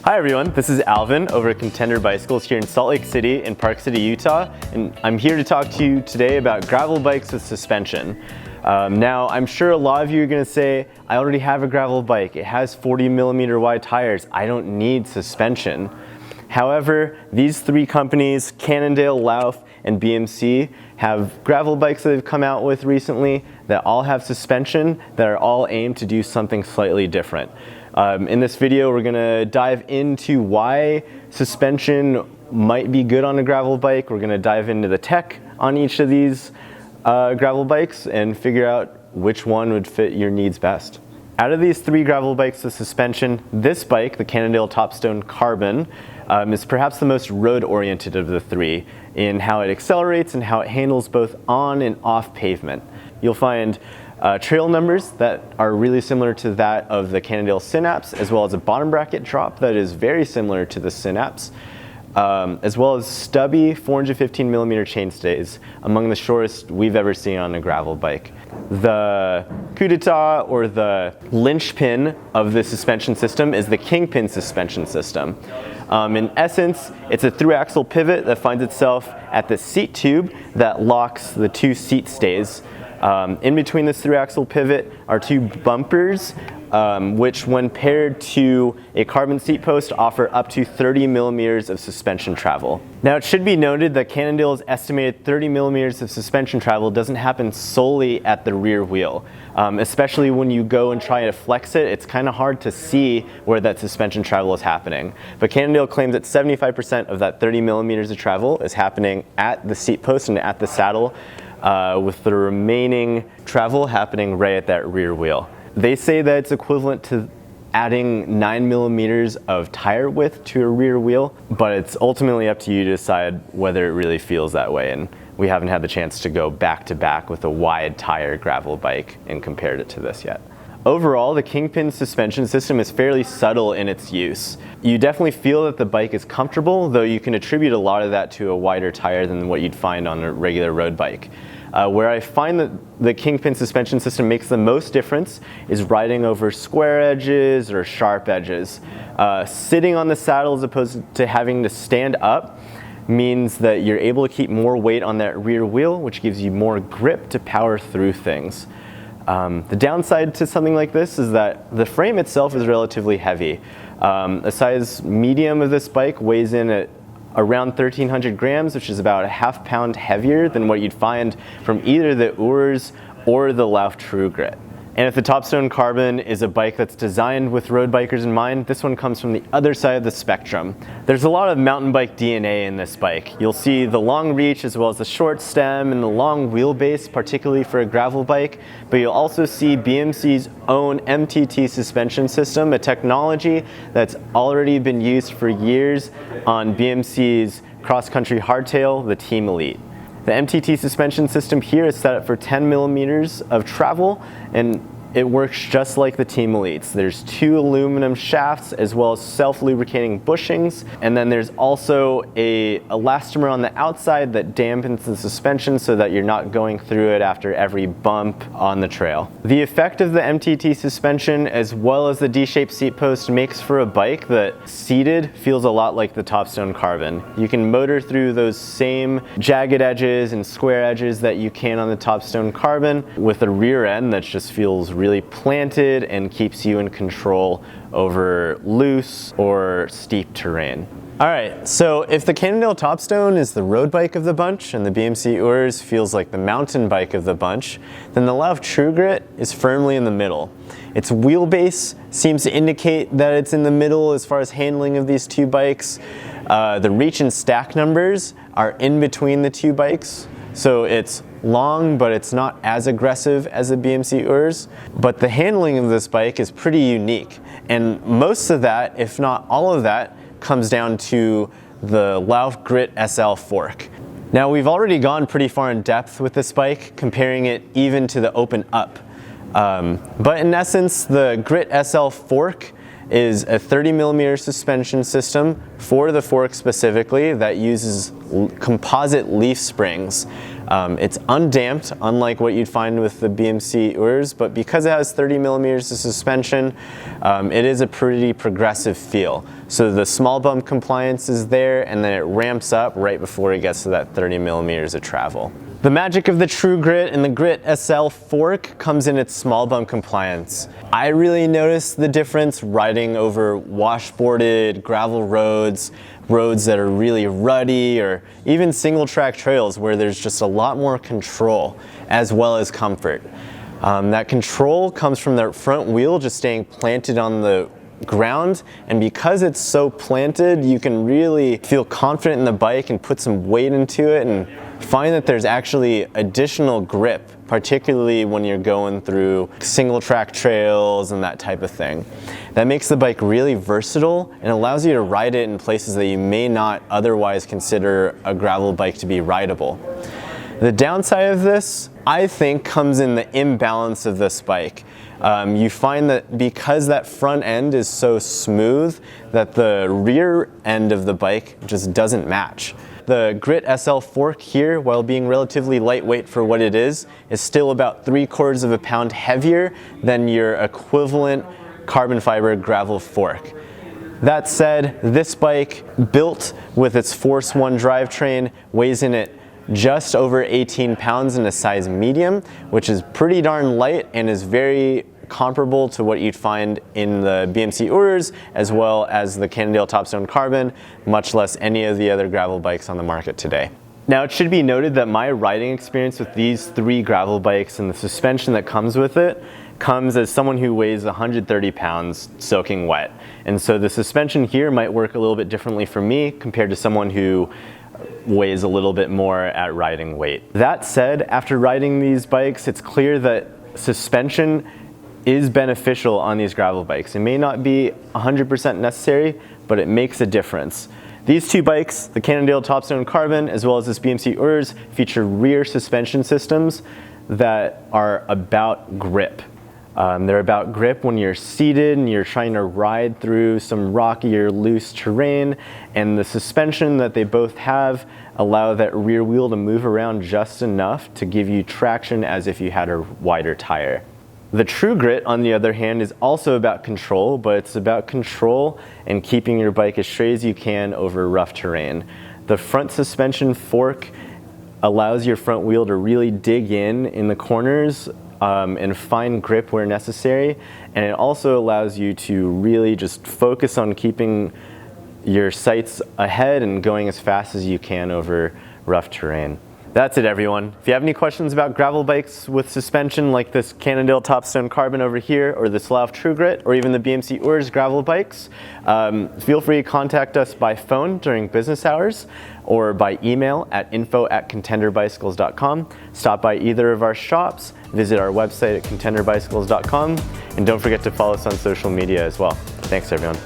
Hi everyone, this is Alvin over at Contender Bicycles here in Salt Lake City in Park City, Utah, and I'm here to talk to you today about gravel bikes with suspension. Now, I'm sure a lot of you are going to say, I already have a gravel bike, it has 40mm wide tires, I don't need suspension. However, these three companies, Cannondale, Lauf, and BMC, have gravel bikes that they've come out with recently that all have suspension that are all aimed to do something slightly different. In this video, we're gonna dive into why suspension might be good on a gravel bike. We're gonna dive into the tech on each of these gravel bikes and figure out which one would fit your needs best. Out of these three gravel bikes with suspension, this bike, the Cannondale Topstone Carbon, is perhaps the most road-oriented of the three in how it accelerates and how it handles both on and off pavement. You'll find trail numbers that are really similar to that of the Cannondale Synapse, as well as a bottom bracket drop that is very similar to the Synapse, as well as stubby 415mm chainstays, among the shortest we've ever seen on a gravel bike. The coup d'etat, or the linchpin of the suspension system, is the kingpin suspension system. In essence, it's a through-axle pivot that finds itself at the seat tube that locks the two seat stays. In between this through-axle pivot are two bumpers, which when paired to a carbon seat post offer up to 30mm of suspension travel. Now, it should be noted that Cannondale's estimated 30mm of suspension travel doesn't happen solely at the rear wheel. Especially when you go and try to flex it, it's kind of hard to see where that suspension travel is happening. But Cannondale claims that 75% of that 30mm of travel is happening at the seat post and at the saddle, with the remaining travel happening right at that rear wheel. They say that it's equivalent to adding 9mm of tire width to a rear wheel, but it's ultimately up to you to decide whether it really feels that way, and we haven't had the chance to go back to back with a wide tire gravel bike and compared it to this yet. Overall, the Kingpin suspension system is fairly subtle in its use. You definitely feel that the bike is comfortable, though you can attribute a lot of that to a wider tire than what you'd find on a regular road bike. Where I find that the Kingpin suspension system makes the most difference is riding over square edges or sharp edges. Sitting on the saddle as opposed to having to stand up means that you're able to keep more weight on that rear wheel, which gives you more grip to power through things. The downside to something like this is that the frame itself is relatively heavy. A size medium of this bike weighs in at around 1,300 grams, which is about a ½ pound heavier than what you'd find from either the Oars or the Lauf True Grit. And if the Topstone Carbon is a bike that's designed with road bikers in mind, this one comes from the other side of the spectrum. There's a lot of mountain bike DNA in this bike. You'll see the long reach as well as the short stem and the long wheelbase, particularly for a gravel bike, but you'll also see BMC's own MTT suspension system, a technology that's already been used for years on BMC's cross-country hardtail, the Team Elite. The MTT suspension system here is set up for 10mm of travel, and it works just like the Team Elites. There's two aluminum shafts as well as self-lubricating bushings, and then there's also a elastomer on the outside that dampens the suspension so that you're not going through it after every bump on the trail. The effect of the MTT suspension as well as the D-shaped seat post makes for a bike that seated feels a lot like the Topstone Carbon. You can motor through those same jagged edges and square edges that you can on the Topstone Carbon with a rear end that just feels really planted and keeps you in control over loose or steep terrain. Alright, so if the Cannondale Topstone is the road bike of the bunch and the BMC URS feels like the mountain bike of the bunch, then the Lauf True Grit is firmly in the middle. Its wheelbase seems to indicate that it's in the middle as far as handling of these two bikes. The reach and stack numbers are in between the two bikes, so it's long, but it's not as aggressive as the BMC URS. But the handling of this bike is pretty unique, and most of that, if not all of that, comes down to the Lauf Grit SL fork. Now, we've already gone pretty far in depth with this bike, comparing it even to the Open Up. But in essence, the Grit SL fork is a 30mm suspension system for the fork specifically that uses composite leaf springs. It's undamped, unlike what you'd find with the BMC URS, but because it has 30 millimeters of suspension, it is a pretty progressive feel. So the small bump compliance is there, and then it ramps up right before it gets to that 30 millimeters of travel. The magic of the True Grit and the Grit SL fork comes in its small bump compliance. I really noticed the difference riding over washboarded gravel roads, roads that are really rutty, or even single track trails where there's just a lot more control as well as comfort. That control comes from the front wheel just staying planted on the ground, and because it's so planted, you can really feel confident in the bike and put some weight into it and find that there's actually additional grip, particularly when you're going through single track trails and that type of thing. That makes the bike really versatile and allows you to ride it in places that you may not otherwise consider a gravel bike to be rideable. The downside of this, I think, comes in the imbalance of this bike. You find that because that front end is so smooth that the rear end of the bike just doesn't match. The Grit SL fork here, while being relatively lightweight for what it is still about 3/4 of a pound heavier than your equivalent carbon fiber gravel fork. That said, this bike, built with its Force 1 drivetrain, weighs in at just over 18 pounds in a size medium, which is pretty darn light and is very comparable to what you'd find in the BMC URS as well as the Cannondale Topstone Carbon, much less any of the other gravel bikes on the market today. Now, it should be noted that my riding experience with these 3 gravel bikes and the suspension that comes with it comes as someone who weighs 130 pounds soaking wet. And so the suspension here might work a little bit differently for me compared to someone who weighs a little bit more at riding weight. That said, after riding these bikes, it's clear that suspension is beneficial on these gravel bikes. It may not be 100% necessary, but it makes a difference. These 2 bikes, the Cannondale Topstone Carbon as well as this BMC URS, feature rear suspension systems that are about grip. They're about grip when you're seated and you're trying to ride through some rocky or loose terrain, and the suspension that they both have allow that rear wheel to move around just enough to give you traction as if you had a wider tire. The True Grit, on the other hand, is also about control, but it's about control and keeping your bike as straight as you can over rough terrain. The front suspension fork allows your front wheel to really dig in the corners and find grip where necessary, and it also allows you to really just focus on keeping your sights ahead and going as fast as you can over rough terrain. That's it, everyone. If you have any questions about gravel bikes with suspension like this Cannondale Topstone Carbon over here, or this Lauf True Grit, or even the BMC URS gravel bikes, feel free to contact us by phone during business hours or by email at info@contenderbicycles.com. Stop by either of our shops, visit our website at contenderbicycles.com, and don't forget to follow us on social media as well. Thanks, everyone.